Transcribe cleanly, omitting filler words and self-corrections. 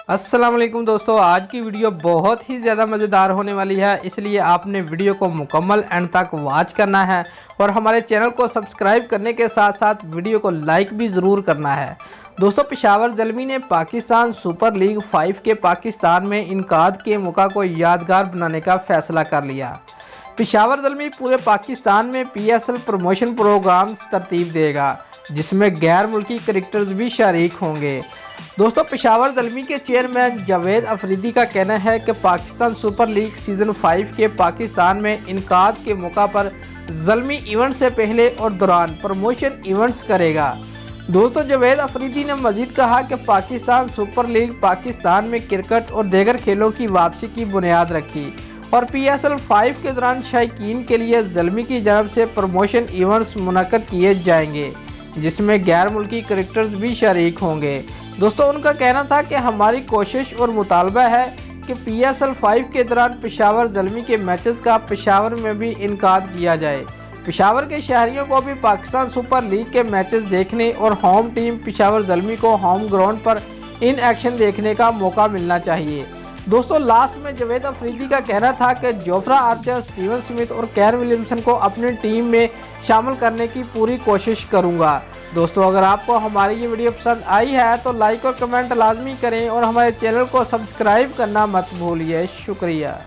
अस्सलाम वालेकुम दोस्तों, आज की वीडियो बहुत ही ज़्यादा मज़ेदार होने वाली है, इसलिए आपने वीडियो को मुकम्मल एंड तक वॉच करना है और हमारे चैनल को सब्सक्राइब करने के साथ साथ वीडियो को लाइक भी ज़रूर करना है। दोस्तों, पेशावर ज़ल्मी ने पाकिस्तान सुपर लीग 5 के पाकिस्तान में इनकाद के मौका को यादगार बनाने का फैसला कर लिया। पेशावर ज़ल्मी पूरे पाकिस्तान में PSL प्रमोशन प्रोग्राम तरतीब देगा, जिसमें गैर मुल्की क्रिकेटर्स भी शरीक होंगे। दोस्तों, पेशावर ज़ल्मी के चेयरमैन जावेद अफरीदी का कहना है कि पाकिस्तान सुपर लीग सीज़न 5 के पाकिस्तान में इनकाद के मौका पर ज़ल्मी इवेंट से पहले और दौरान प्रमोशन इवेंट्स करेगा। दोस्तों, जावेद अफरीदी ने मजीद कहा कि पाकिस्तान सुपर लीग पाकिस्तान में क्रिकेट और दीगर खेलों की वापसी की बुनियाद रखी और PSL 5 के दौरान शायकीन के लिए ज़ल्मी की जानब से प्रमोशन इवेंट्स मुनक्कद किए जाएंगे, जिसमें गैर मुल्की क्रिकेटर्स भी शरीक होंगे। दोस्तों, उनका कहना था कि हमारी कोशिश और मुतालबा है कि PSL 5 के दौरान पेशावर ज़ल्मी के मैचेस का पेशावर में भी इनकाद किया जाए। पेशावर के शहरियों को भी पाकिस्तान सुपर लीग के मैचेस देखने और होम टीम पेशावर ज़ल्मी को होम ग्राउंड पर इन एक्शन देखने का मौका मिलना चाहिए। दोस्तों, लास्ट में जावेद अफरीदी का कहना था कि जोफ्रा आर्चर, स्टीवन स्मिथ और कैन विलियमसन को अपनी टीम में शामिल करने की पूरी कोशिश करूंगा। दोस्तों, अगर आपको हमारी ये वीडियो पसंद आई है तो लाइक और कमेंट लाजमी करें और हमारे चैनल को सब्सक्राइब करना मत भूलिए। शुक्रिया।